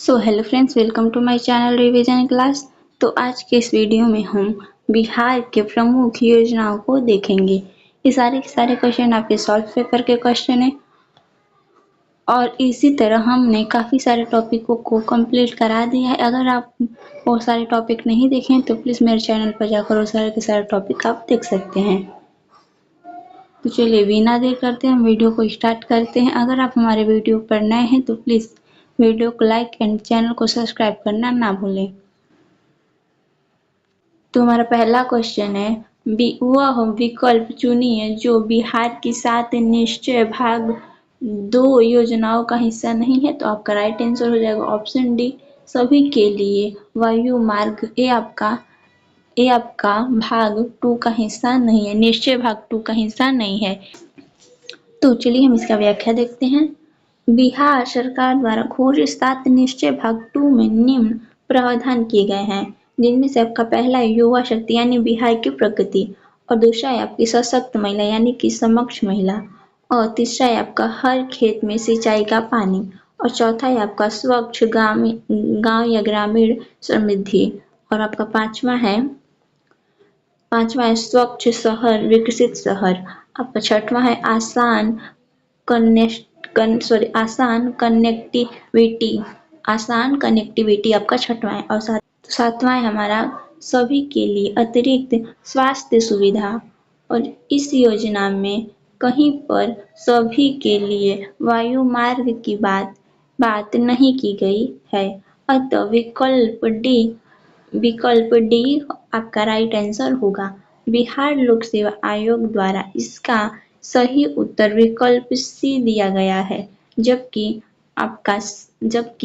So hello friends, welcome to my channel revision class. तो आज के इस वीडियो में हम बिहार के प्रमुख योजनाओं को देखेंगे। ये सारे के सारे क्वेश्चन आपके सॉल्व पेपर के क्वेश्चन है और इसी तरह हमने काफ़ी सारे टॉपिकों को कंप्लीट करा दिया है। अगर आप वो सारे टॉपिक नहीं देखें तो प्लीज़ मेरे चैनल पर जाकर वो सारे के सारे टॉपिक आप देख सकते हैं। तो चलिए बिना देर करते हम वीडियो को स्टार्ट करते हैं। अगर आप हमारे वीडियो पर नए हैं तो प्लीज़ वीडियो को लाइक एंड चैनल को सब्सक्राइब करना ना भूलें। तो हमारा पहला क्वेश्चन है, वह विकल्प चुनिए जो बिहार की 7 निश्चय भाग 2 योजनाओं का हिस्सा नहीं है। तो आपका राइट आंसर हो जाएगा ऑप्शन डी, सभी के लिए वायु मार्ग। ये आपका भाग 2 का हिस्सा नहीं है, निश्चय भाग 2 का हिस्सा नहीं है। तो चलिए हम इसका व्याख्या देखते हैं। बिहार सरकार द्वारा घोषित 7 निश्चय भाग 2 में निम्न प्रावधान किए गए हैं, जिनमें से आपका पहला है युवा शक्ति यानी बिहार की प्रगति, और दूसरा है आपकी सशक्त महिला यानी कि समक्ष महिला, और तीसरा है आपका हर खेत में सिंचाई का पानी, और चौथा है आपका स्वच्छ गांव या ग्रामीण समृद्धि, और आपका पांचवा है स्वच्छ शहर विकसित शहर। आपका छठवां है आसान कनेक्टिविटी आपका छठवां है, और सातवां है हमारा सभी के लिए अतिरिक्त स्वास्थ्य सुविधा। और इस योजना में कहीं पर सभी के लिए वायु मार्ग की बात नहीं की गई है, अतः विकल्प डी आपका राइट आंसर होगा। बिहार लोक सेवा आयोग द्वारा इसका सही उत्तर विकल्प सी दिया गया है, जबकि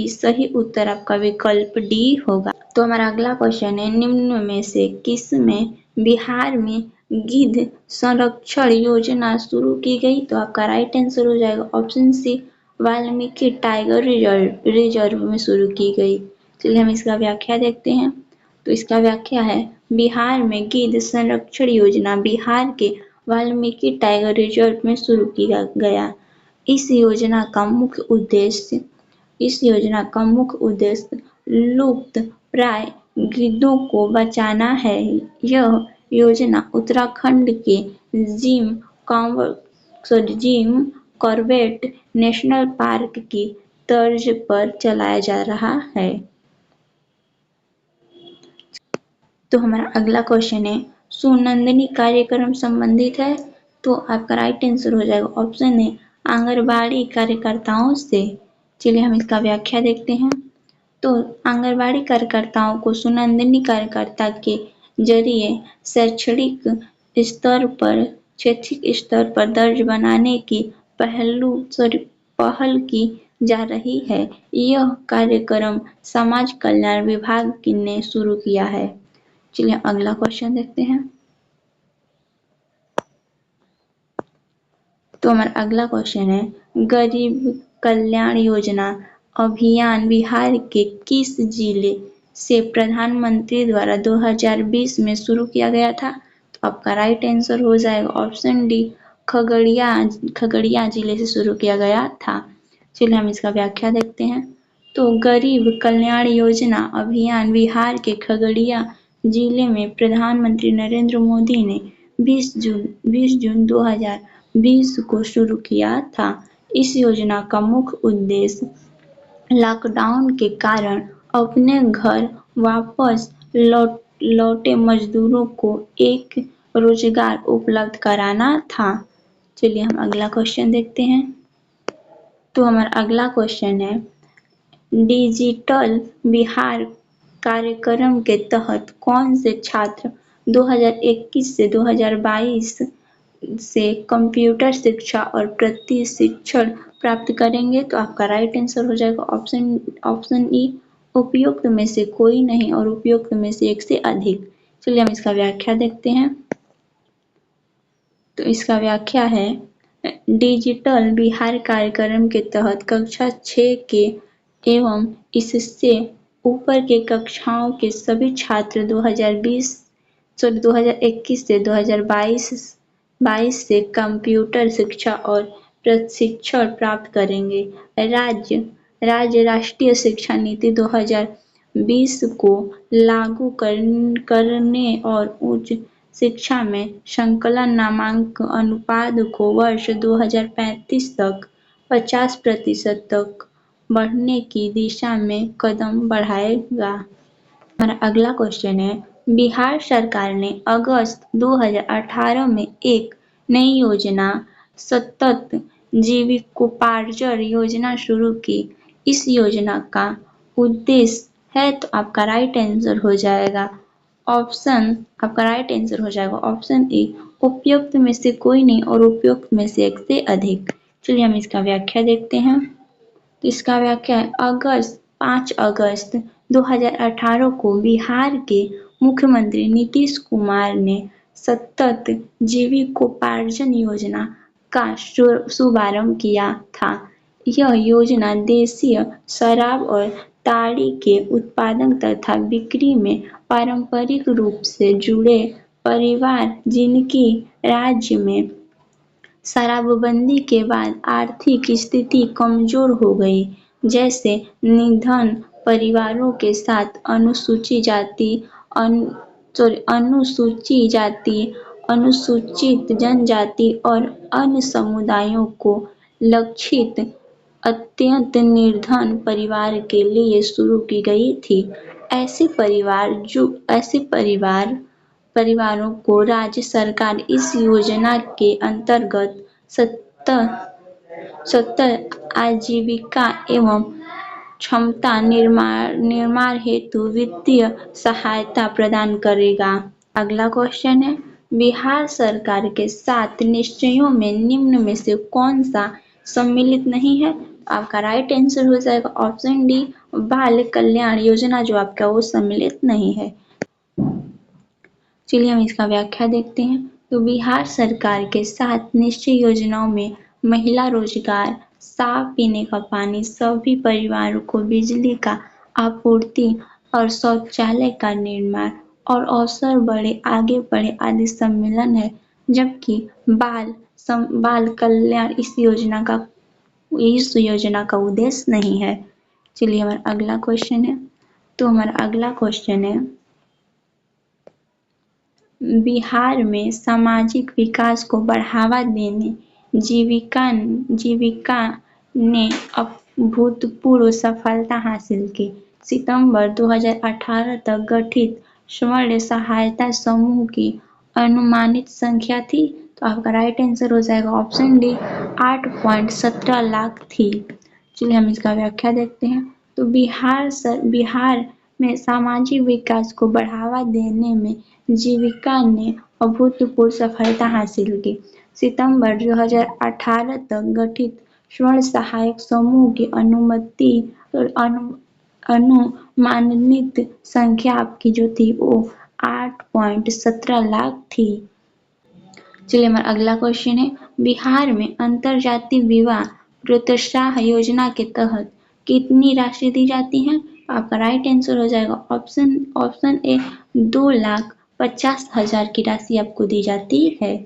सही उत्तर आपका विकल्प डी होगा। तो हमारा अगला क्वेश्चन है, निम्न में से किस में बिहार में गिद्ध संरक्षण योजना शुरू की गई? तो आपका राइट आंसर हो जाएगा option C, Valmiki tiger reserve में शुरू की गई। चलिए हम इसका व्याख्या देखते हैं। तो इसका व्याख्या है, बिहार में गिद्ध संरक्षण योजना बिहार के वाल्मीकि टाइगर रिजर्व में शुरू किया गया। इस योजना का मुख्य उद्देश्य लुप्त प्राय गिद्धों को बचाना है। यह योजना उत्तराखंड के जिम कॉर्बेट नेशनल पार्क की तर्ज पर चलाया जा रहा है। तो हमारा अगला क्वेश्चन है, सुनंदनी कार्यक्रम संबंधित है? तो आपका राइट आंसर हो जाएगा ऑप्शन ए, आंगनबाड़ी कार्यकर्ताओं से। चलिए हम इसका व्याख्या देखते हैं। तो आंगनबाड़ी कार्यकर्ताओं को सुनंदनी कार्यकर्ता के जरिए शैक्षणिक क्षेत्रीय स्तर पर दर्ज बनाने की पहल की जा रही है। यह कार्यक्रम समाज कल्याण विभाग ने शुरू किया है। चलिए अगला क्वेश्चन देखते हैं। तो हमारा अगला क्वेश्चन है, गरीब कल्याण योजना अभियान बिहार के किस जिले से प्रधानमंत्री द्वारा 2020 में शुरू किया गया था? तो आपका राइट आंसर हो जाएगा ऑप्शन डी, खगड़िया जिले से शुरू किया गया था। चलिए हम इसका व्याख्या देखते हैं। तो गरीब कल्याण योजना अभियान बिहार के खगड़िया जिले में प्रधानमंत्री नरेंद्र मोदी ने 20 जून 2020 को शुरू किया था। इस योजना का मुख्य उद्देश्य लॉकडाउन के कारण अपने घर वापस लौटे मजदूरों को एक रोजगार उपलब्ध कराना था। चलिए हम अगला क्वेश्चन देखते हैं। तो हमारा अगला क्वेश्चन है, डिजिटल बिहार कार्यक्रम के तहत कौन से छात्र 2021 से 2022 से कंप्यूटर शिक्षा और प्रशिक्षण प्राप्त करेंगे? तो आपका राइट आंसर हो जाएगा ऑप्शन ई, उपयुक्त में से कोई नहीं और उपयुक्त में से एक से अधिक। चलिए हम इसका व्याख्या देखते हैं। तो इसका व्याख्या है, डिजिटल बिहार कार्यक्रम के तहत कक्षा 6 के एवं इससे ऊपर के कक्षाओं के सभी छात्र 2021 से 2022 से कंप्यूटर शिक्षा और प्रशिक्षण प्राप्त करेंगे। राज्य राज्य राष्ट्रीय शिक्षा नीति 2020 को लागू करने और उच्च शिक्षा में संकलन नामांकन अनुपात को वर्ष 2035 तक 50% तक बढ़ने की दिशा में कदम बढ़ाएगा। हमारा अगला क्वेश्चन है, बिहार सरकार ने अगस्त 2018 में एक नई योजना सतत जीविकोपार्जन योजना शुरू की। इस योजना का उद्देश्य है, तो आपका राइट आंसर हो जाएगा ऑप्शन ए उपयुक्त में से कोई नहीं और उपयुक्त में से एक से अधिक। चलिए हम इसका व्याख्या देखते हैं। तो इसका व्याख्या है, 5 अगस्त 2018 को बिहार के मुख्यमंत्री नीतीश कुमार ने सतत जीविकोपार्जन योजना का शुभारंभ किया था। यह योजना देशीय शराब और ताड़ी के उत्पादन तथा बिक्री में पारंपरिक रूप से जुड़े परिवार जिनकी राज्य में शराबबंदी के बाद आर्थिक स्थिति कमजोर हो गई, जैसे निर्धन परिवारों के साथ अनुसूचित जनजाति और अन्य समुदायों को लक्षित अत्यंत निर्धन परिवार के लिए शुरू की गई थी। ऐसे परिवारों को राज्य सरकार इस योजना के अंतर्गत सतत आजीविका एवं क्षमता निर्माण हेतु वित्तीय सहायता प्रदान करेगा। अगला क्वेश्चन है, बिहार सरकार के 7 निश्चयों में निम्न में से कौन सा सम्मिलित नहीं है? आपका राइट आंसर हो जाएगा ऑप्शन डी, बाल कल्याण योजना जो आपका वो सम्मिलित नहीं है। चलिए हम इसका व्याख्या देखते हैं। तो बिहार सरकार के 7 निश्चय योजनाओं में महिला रोजगार, साफ पीने का पानी, सभी परिवारों को बिजली का आपूर्ति और शौचालय का निर्माण और अवसर आगे बढ़े आदि सम्मिलन है, जबकि बाल कल्याण इस योजना का उद्देश्य नहीं है। चलिए हमारा अगला क्वेश्चन है। तो हमारा अगला क्वेश्चन है, बिहार में सामाजिक विकास को बढ़ावा देने जीविका ने अभूतपूर्व सफलता हासिल की। सितंबर 2018 तक गठित स्वर्ण सहायता समूह की अनुमानित संख्या थी, तो आपका राइट आंसर हो जाएगा ऑप्शन डी, 8.17 लाख थी। चलिए हम इसका व्याख्या देखते हैं। तो बिहार में सामाजिक विकास को बढ़ावा देने में जीविका ने अभूतपूर्व सफलता हासिल की। सितंबर 2018 तक गठित स्वर्ण सहायक समूह की अनुमानित संख्या आपकी जो थी वो 8.17 लाख थी। चलिए हमारा अगला क्वेश्चन है, बिहार में अंतरजातीय विवाह प्रोत्साहन योजना के तहत कितनी राशि दी जाती है? आपका राइट आंसर हो जाएगा ऑप्शन ए, 2,50,000 की राशि आपको दी जाती है।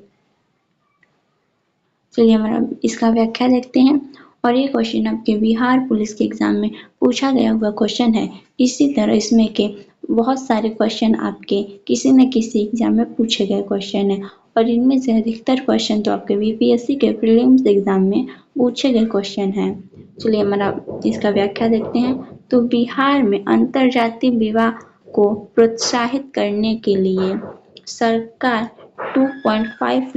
चलिए हमारा इसका व्याख्या देखते हैं। और ये क्वेश्चन आपके बिहार पुलिस के एग्जाम में पूछा गया हुआ क्वेश्चन है। इसी तरह इसमें के बहुत सारे क्वेश्चन आपके किसी न किसी एग्जाम में पूछे गए क्वेश्चन है, और इनमें से अधिकतर क्वेश्चन तो आपके बीपीएससी के प्रीलिम्स एग्जाम में पूछे गए क्वेश्चन हैं। चलिए हमारा इसका व्याख्या देखते हैं। तो बिहार में अंतरजातीय विवाह को प्रोत्साहित करने के लिए सरकार 2.5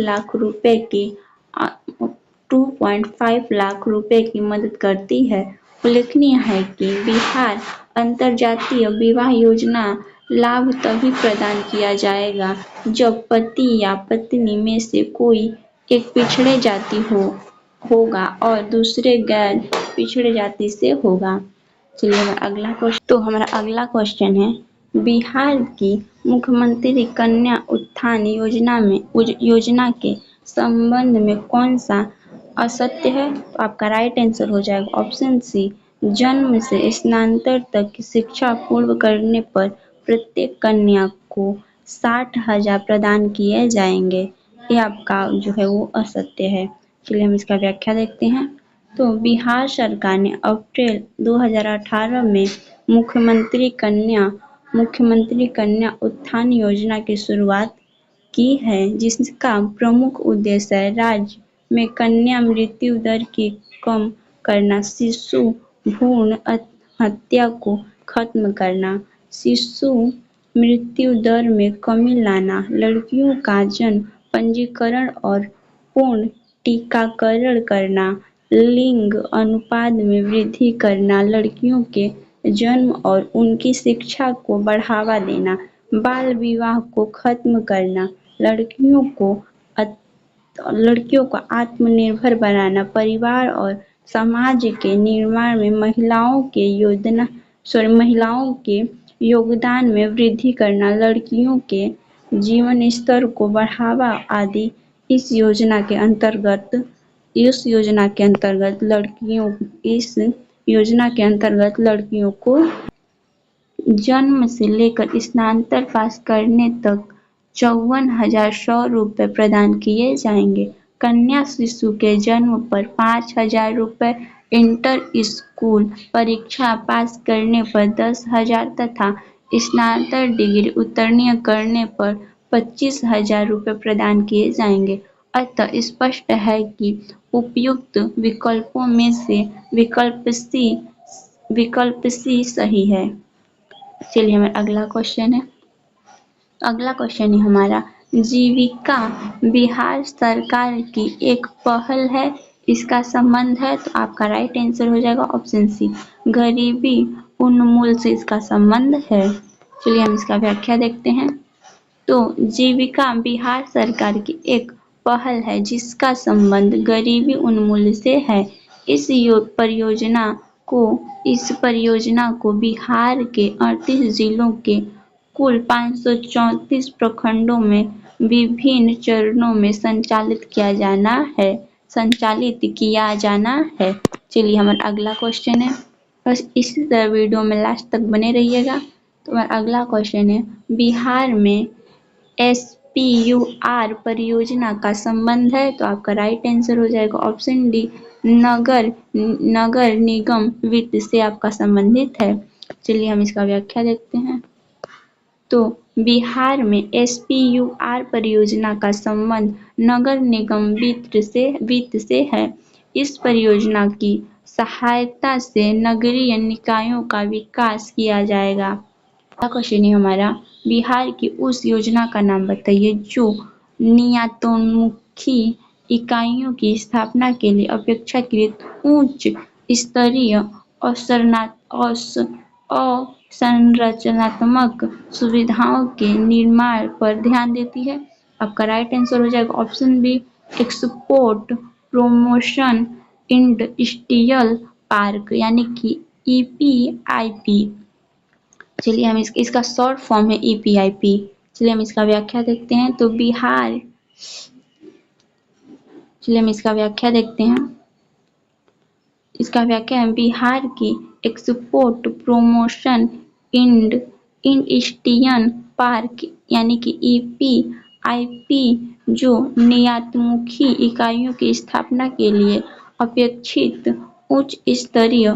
लाख रुपए की मदद करती है। उल्लेखनीय है कि बिहार अंतरजातीय विवाह योजना लाभ तभी प्रदान किया जाएगा जब पति या पत्नी में से कोई एक पिछड़े जाति होगा और दूसरे गैर पिछड़े जाति से होगा। चलिए हमारा अगला क्वेश्चन है, बिहार की मुख्यमंत्री कन्या उत्थान योजना के संबंध में कौन सा असत्य है? तो आपका राइट आंसर हो जाएगा ऑप्शन सी, जन्म से स्नातक तक की शिक्षा पूर्ण करने पर प्रत्येक कन्या को 60,000 प्रदान किए जाएंगे। ये आपका जो है वो असत्य है। चलिए हम इसका व्याख्या देखते हैं। तो बिहार सरकार ने अप्रैल 2018 में मुख्यमंत्री कन्या उत्थान योजना की शुरुआत की है, जिसका प्रमुख उद्देश्य है राज्य में कन्या मृत्यु दर को कम करना, शिशु भ्रूण हत्या को खत्म करना, शिशु मृत्यु दर में कमी लाना, लड़कियों का जन्म पंजीकरण और पूर्ण टीकाकरण करना, लिंग अनुपात में वृद्धि करना, लड़कियों के जन्म और उनकी शिक्षा को बढ़ावा देना, बाल विवाह को खत्म करना, लड़कियों को आत्मनिर्भर बनाना, परिवार और समाज के निर्माण में महिलाओं के योगदान में वृद्धि करना, लड़कियों के जीवन स्तर को बढ़ावा आदि। इस योजना के अंतर्गत लड़कियों को जन्म से लेकर स्नातक पास करने तक 54,100 रुपये प्रदान किए जाएंगे। कन्या शिशु के जन्म पर 5,000 रुपये, इंटर स्कूल परीक्षा पास करने पर 10,000 तथा स्नातक डिग्री उत्तीर्ण करने पर 25,000 रुपये प्रदान किए जाएंगे। अतः स्पष्ट है कि उपर्युक्त विकल्पों में से विकल्प सी सही है। चलिए हमारा अगला क्वेश्चन है हमारा, जीविका बिहार सरकार की एक पहल है, इसका संबंध है, तो आपका राइट आंसर हो जाएगा ऑप्शन सी, गरीबी उन्मूलन से इसका संबंध है। चलिए हम इसका व्याख्या देखते हैं। तो जीविका बिहार सरकार की एक पहल है जिसका संबंध गरीबी उन्मूलन से है। इस परियोजना को बिहार के 38 जिलों के कुल 534 प्रखंडों में विभिन्न चरणों में संचालित किया जाना है। चलिए हमारा अगला क्वेश्चन है, बस इसी तरह वीडियो में लास्ट तक बने रहिएगा। तो हमारा अगला क्वेश्चन है, बिहार में SPUR परियोजना का संबंध है, तो आपका राइट आंसर हो जाएगा ऑप्शन डी, नगर निगम वित्त से आपका संबंधित है। चलिए हम इसका व्याख्या देखते हैं। तो बिहार में SPUR परियोजना का संबंध नगर निगम वित्त से है। इस परियोजना की सहायता से नगरीय निकायों का विकास किया जाएगा। अगला क्वेश्चन है हमारा, बिहार की उस योजना का नाम बताइए जो नियतोन्मुखी इकाइयों की स्थापना के लिए अपेक्षाकृत उच्च स्तरीय अवसंरचनात्मक सुविधाओं के निर्माण पर ध्यान देती है। आपका राइट आंसर हो जाएगा option B, export promotion industrial park यानी कि EPIP। चलिए हम इसका शॉर्ट फॉर्म है EPIP। चलिए हम इसका व्याख्या देखते हैं। तो इसका व्याख्या है, बिहार की एक्सपोर्ट प्रमोशन इंडस्ट्रियल पार्क यानी कि EPIP जो निर्यातमुखी इकाइयों की स्थापना के लिए अपेक्षित उच्च स्तरीय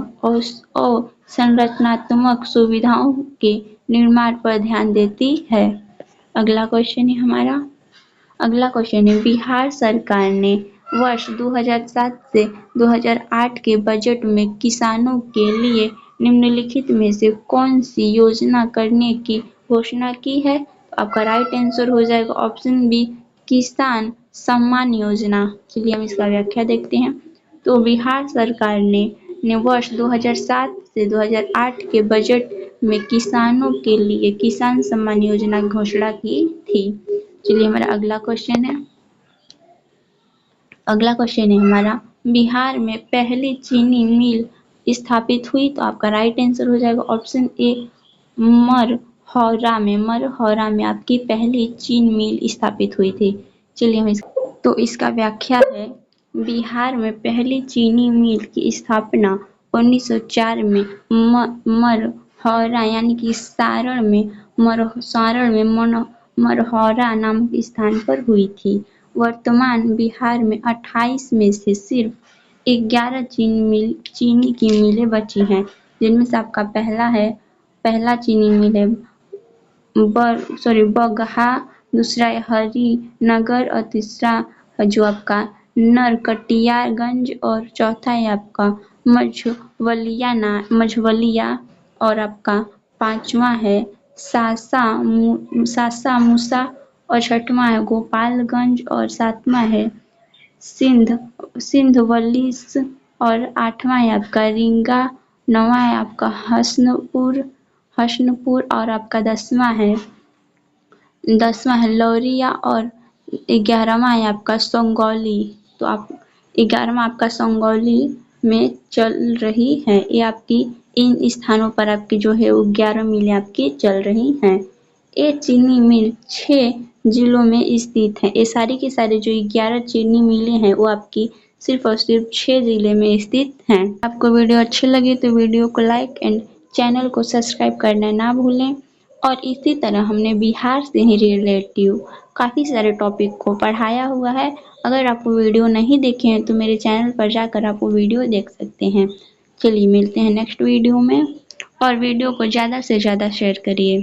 अवसंरचनात्मक सुविधाओं के निर्माण पर ध्यान देती है। अगला क्वेश्चन है, बिहार सरकार ने वर्ष 2007 से 2008 के बजट में किसानों के लिए निम्नलिखित में से कौन सी योजना करने की घोषणा की है? आपका राइट आंसर हो जाएगा ऑप्शन बी, किसान सम्मान योजना। चलिए हम इसका व्याख्या देखते हैं। तो बिहार सरकार ने वर्ष 2007 से 2008 के बजट में किसानों के लिए किसान सम्मान योजना की घोषणा की थी। चलिए हमारा अगला क्वेश्चन है हमारा, बिहार में पहली चीनी मिल स्थापित हुई, तो आपका राइट आंसर हो जाएगा ऑप्शन ए, मरहौरा में आपकी पहली चीनी मिल स्थापित हुई थी। चलिए हम इसका व्याख्या है, बिहार में पहली चीनी मिल की स्थापना 1904 में मरहौरा यानी कि सारण में मरहौरा नामक स्थान पर हुई थी। वर्तमान बिहार में 28 में से सिर्फ 11 चीनी की मिलें बची हैं, जिनमें से आपका पहला चीनी मिल है बगहा, दूसरा है हरिनगर और तीसरा है जो आपका नरकटियागंज और चौथा है आपका मझवलिया और आपका पांचवा है सासा मूसा और छठवां है गोपालगंज और सातवां है सिंधवलीस और आठवां है आपका रींगा, नौवां है आपका हसनपुर और आपका 10वां है लौरिया और 11वां है आपका संगौली। तो आप 11वां आपका संगौली में चल रही है। ये आपकी इन स्थानों पर आपकी जो है वो 11 मिलें आपकी चल रही हैं। ये चीनी मिल 6 जिलों में स्थित है। ये सारी की सारी जो 11 चीनी मिलें हैं वो आपकी सिर्फ और सिर्फ 6 जिले में स्थित हैं। आपको वीडियो अच्छी लगी तो वीडियो को लाइक एंड चैनल को सब्सक्राइब करना ना भूलें। और इसी तरह हमने बिहार से ही रिलेटिव काफ़ी सारे टॉपिक को पढ़ाया हुआ है। अगर आप वो वीडियो नहीं देखे हैं तो मेरे चैनल पर जाकर आप वो वीडियो देख सकते हैं। चलिए मिलते हैं नेक्स्ट वीडियो में और वीडियो को ज़्यादा से ज़्यादा शेयर करिए।